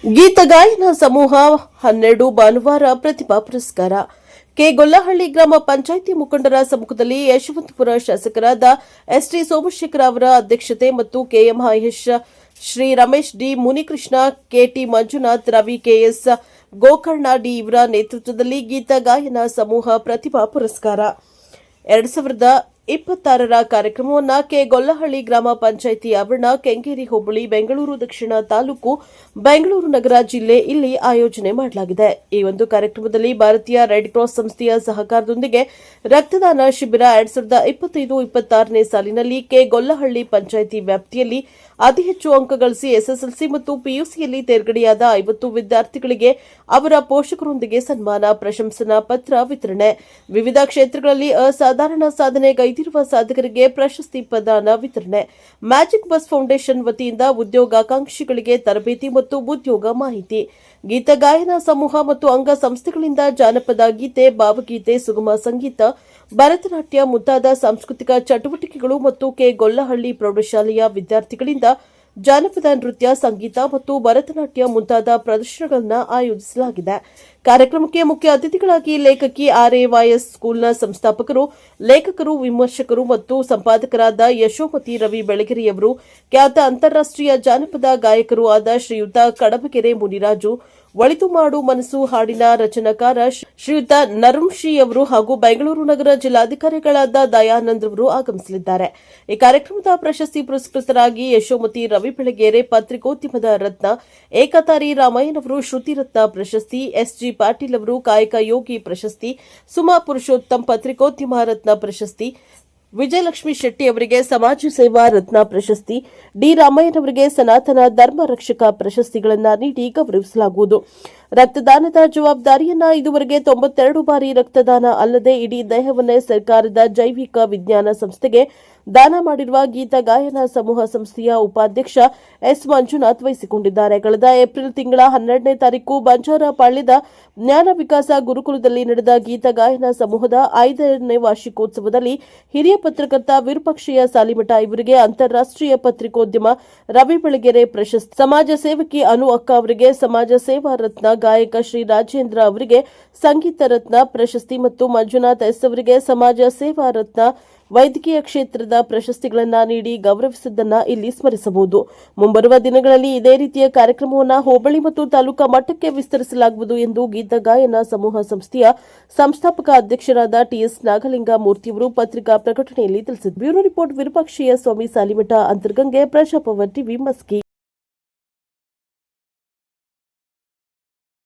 ಗೀತ ಗಾಯನ ಸಮೂಹ 12 ಭಾನುವಾರ ಪ್ರತಿಭಾ ಪುರಸ್ಕಾರ. ಗೊಲ್ಲಹಳ್ಳಿ ಗ್ರಾಮ ಪಂಚಾಯಿತಿ ಮುಖಂಡರ ಸಮ್ಮುಖದಲ್ಲಿ ಯಶವಂತಪುರ ಶಾಸಕರಾದ ಎಸ್ಟಿ ಸೋಮಶೇಖರ ಅವರ ಅಧ್ಯಕ್ಷತೆ ಮತ್ತು KMIS Shri Ramesh D Munikrishna, KT Manjunath, Ravi KS Gokarna D ಇವರ ನೇತೃತ್ವದಲ್ಲಿ ಗೀತ ಗಾಯನ ಸಮೂಹ ಪ್ರತಿಭಾ ಪುರಸ್ಕಾರ 2026ರ ಕಾರ್ಯಕ್ರಮವನ್ನು ಗೊಲ್ಲಹಳ್ಳಿ ಗ್ರಾಮ ಪಂಚಾಯಿತಿ ಆವರಣ, ಕೆಂಗೇರಿ ಹೋಬಳಿ, ಬೆಂಗಳೂರು ದಕ್ಷಿಣ ತಾಲೂಕು, ಬೆಂಗಳೂರು ನಗರ ಜಿಲ್ಲೆ ಇಲ್ಲಿ ಆಯೋಜನೆ ಮಾಡಲಾಗಿದೆ. ಈ ಒಂದು ಕಾರ್ಯಕ್ರಮದಲ್ಲಿ ಭಾರತೀಯ ರೆಡ್ ಕ್ರಾಸ್ ಸಂಸ್ಥೆಯ ಸಹಕಾರದೊಂದಿಗೆ ರಕ್ತದಾನ ಶಿಬಿರ 2025-26ನೇ ಸಾಲಿನಲ್ಲಿ ಗೊಲ್ಲಹಳ್ಳಿ ಪಂಚಾಯಿತಿ ವ್ಯಾಪ್ತಿಯಲ್ಲಿ ಅತಿ ಹೆಚ್ಚು ಅಂಕ ಗಳಿಸಿ ಎಸ್ಎಸ್ಎಲ್ಸಿ ಮತ್ತು ಪಿಯುಸಿಯಲ್ಲಿ ತೇರ್ಗಡೆಯಾದ 50 ವಿದ್ಯಾರ್ಥಿಗಳಿಗೆ ಅವರ ಪೋಷಕರೊಂದಿಗೆ ಸನ್ಮಾನ, ಪ್ರಶಂಸನಾ ಪತ್ರ ವಿತರಣೆ, ವಿವಿಧ ಕ್ಷೇತ್ರಗಳಲ್ಲಿ ಅಸಾಧಾರಣ ಸಾಧನೆ ಗೈದಿರುವ ಸಾಧಕರಿಗೆ ಪ್ರಶಸ್ತಿ ಪ್ರದಾನ ವಿತರಣೆ, ಮ್ಯಾಜಿಕ್ ಬಸ್ ಫೌಂಡೇಶನ್ ವತಿಯಿಂದ ಉದ್ಯೋಗಾಕಾಂಕ್ಷಿಗಳಿಗೆ ತರಬೇತಿ ಮತ್ತು ಉದ್ಯೋಗ ಮಾಹಿತಿ, ಗೀತ ಗಾಯನ ಸಮೂಹ ಮತ್ತು ಅಂಗ ಸಂಸ್ಥೆಗಳಿಂದ ಜಾನಪದ ಗೀತೆ, ಭಾವಗೀತೆ, ಸುಗಮ ಸಂಗೀತ, ಭರತನಾಟ್ಯ ಮುಂತಾದ ಸಾಂಸ್ಕೃತಿಕ ಚಟುವಟಿಕೆಗಳು ಮತ್ತು ಗೊಲ್ಲಹಳ್ಳಿ ಪ್ರೌಢಶಾಲೆಯ ವಿದ್ಯಾರ್ಥಿಗಳಿಂದ ಜಾನಪದ ನೃತ್ಯ, ಸಂಗೀತ ಮತ್ತು ಭರತನಾಟ್ಯ ಮುಂತಾದ ಪ್ರದರ್ಶನಗಳನ್ನು ಆಯೋಜಿಸಲಾಗಿದೆ. ಕಾರ್ಯಕ್ರಮಕ್ಕೆ ಮುಖ್ಯ ಅತಿಥಿಗಳಾಗಿ ಲೇಖಕಿ ಆರ್ಎವೈಎಸ್ ಸ್ಕೂಲ್ನ ಸಂಸ್ಥಾಪಕರು, ಲೇಖಕರು, ವಿಮರ್ಶಕರು ಮತ್ತು ಸಂಪಾದಕರಾದ ಯಶೋಮತಿ ರವಿ ಬೆಳಗೆರೆಯವರು, ಖ್ಯಾತ ಅಂತಾರಾಷ್ಟ್ರೀಯ ಜಾನಪದ ಗಾಯಕರು ಆದ ಶ್ರೀಯುತ ಕಡಬಗೆರೆ ಮುನಿರಾಜು, ಒಳಿತು ಮಾಡು ಮನಸ್ಸು ಹಾಡಿನ ರಚನಾಕಾರ ಶ್ರೀಯುತ ನರುಂಶಿ ಅವರು ಹಾಗೂ ಬೆಂಗಳೂರು ನಗರ ಜಿಲ್ಲಾಧಿಕಾರಿಗಳಾದ ದಯಾನಂದ್ ಅವರು ಆಗಮಿಸಲಿದ್ದಾರೆ. ಈ ಕಾರ್ಯಕ್ರಮದ ಪ್ರಶಸ್ತಿ ಪುರಸ್ಕೃತರಾಗಿ ಯಶೋಮತಿ ರವಿ ಬೆಳಗೆರೆ ಪತ್ರಿಕೋದ್ಯಮದ ರತ್ನ, ಏಕತಾರಿ ರಾಮಯ್ಯನವರು ಶ್ರುತಿ ರತ್ನ ಪ್ರಶಸ್ತಿ, ಎಸ್ಜಿ ಪಾಟೀಲ್ ಅವರು ಕಾಯಕ ಯೋಗಿ ಪ್ರಶಸ್ತಿ, ಸುಮಾ ಪುರುಷೋತ್ತಮ್ ಪತ್ರಿಕೋದ್ಯಮ ರತ್ನ ಪ್ರಶಸ್ತಿ, ವಿಜಯಲಕ್ಷ್ಮಿ ಶೆಟ್ಟಿ ಅವರಿಗೆ ಸಮಾಜ ಸೇವಾ ರತ್ನ ಪ್ರಶಸ್ತಿ, ಡಿ ರಾಮಯ್ಯನವರಿಗೆ ಸನಾತನ ಧರ್ಮ ರಕ್ಷಕ ಪ್ರಶಸ್ತಿಗಳನ್ನು ನೀಡಿ ಗೌರವಿಸಲಾಗುವುದು. ರಕ್ತದಾನದ ಜವಾಬ್ದಾರಿಯನ್ನ ಇದುವರೆಗೆ 92 ಬಾರಿ ರಕ್ತದಾನ ಅಲ್ಲದೆ ಇಡೀ ದೇಹವನ್ನೇ ಸರ್ಕಾರದ ಜೈವಿಕ ವಿಜ್ಞಾನ ಸಂಸ್ಥೆಗೆ ದಾನ ಮಾಡಿರುವ ಗೀತ ಗಾಯನ ಸಮೂಹ ಸಂಸ್ಥೆಯ ಉಪಾಧ್ಯಕ್ಷ ಎಸ್ ಮಂಜುನಾಥ್ ವಹಿಸಿಕೊಂಡಿದ್ದಾರೆ. ಕಳೆದ ಏಪ್ರಿಲ್ ತಿಂಗಳ 12ನೇ ತಾರೀಕು ಬಂಜಾರಪಾಳ್ಯದ ಜ್ಞಾನ ವಿಕಾಸ ಗುರುಕುಲದಲ್ಲಿ ನಡೆದ ಗೀತ ಗಾಯನ ಸಮೂಹದ 5ನೇ ವಾರ್ಷಿಕೋತ್ಸವದಲ್ಲಿ ಹಿರಿಯ ಪತ್ರಕರ್ತ ವಿರೂಪಾಕ್ಷಯ್ಯ ಸಾಲಿಮಠ ಇವರಿಗೆ ಅಂತಾರಾಷ್ಟ್ರೀಯ ಪತ್ರಿಕೋದ್ಯಮ ರವಿ ಬೆಳಗೆರೆ ಪ್ರಶಸ್ತಿ, ಸಮಾಜ ಸೇವಕಿ ಅನು ಅಕ್ಕ ಅವರಿಗೆ ಸಮಾಜ ಸೇವಾ ರತ್ನ, ಗಾಯಕ ಶ್ರೀ ರಾಜೇಂದ್ರ ಅವರಿಗೆ ಸಂಗೀತ ರತ್ನ ಪ್ರಶಸ್ತಿ ಮತ್ತು ಮಂಜುನಾಥ್ ಎಸ್ ಅವರಿಗೆ ಸಮಾಜ ಸೇವಾ ರತ್ನ, ವೈದ್ಯಕೀಯ ಕ್ಷೇತ್ರದ ಪ್ರಶಸ್ತಿಗಳನ್ನು ನೀಡಿ ಗೌರವಿಸಿದ್ದನ್ನು ಇಲ್ಲಿ ಸ್ಮರಿಸಬಹುದು. ಮುಂಬರುವ ದಿನಗಳಲ್ಲಿ ಇದೇ ರೀತಿಯ ಕಾರ್ಯಕ್ರಮವನ್ನು ಹೋಬಳಿ ಮತ್ತು ತಾಲೂಕಾ ಮಟ್ಟಕ್ಕೆ ವಿಸ್ತರಿಸಲಾಗುವುದು ಎಂದು ಗೀತ ಗಾಯನ ಸಮೂಹ ಸಂಸ್ಥೆಯ ಸಂಸ್ಥಾಪಕ ಅಧ್ಯಕ್ಷರಾದ ಟಿಎಸ್ ನಾಗಲಿಂಗ ಮೂರ್ತಿಯವರು ಪತ್ರಿಕಾ ಪ್ರಕಟಣೆಯಲ್ಲಿ ತಿಳಿಸಿದರು. ಬ್ಯೂರೋ ರಿಪೋರ್ಟ್ ವಿರೂಪಾಕ್ಷಯ್ಯ ಸ್ವಾಮಿ ಸಾಲಿಮಠ, ಅಂತರ್ಗಂಗೆ, ಪ್ರಜಾಪವರ್ ಟಿವಿ, ಮಸ್ಕಿ.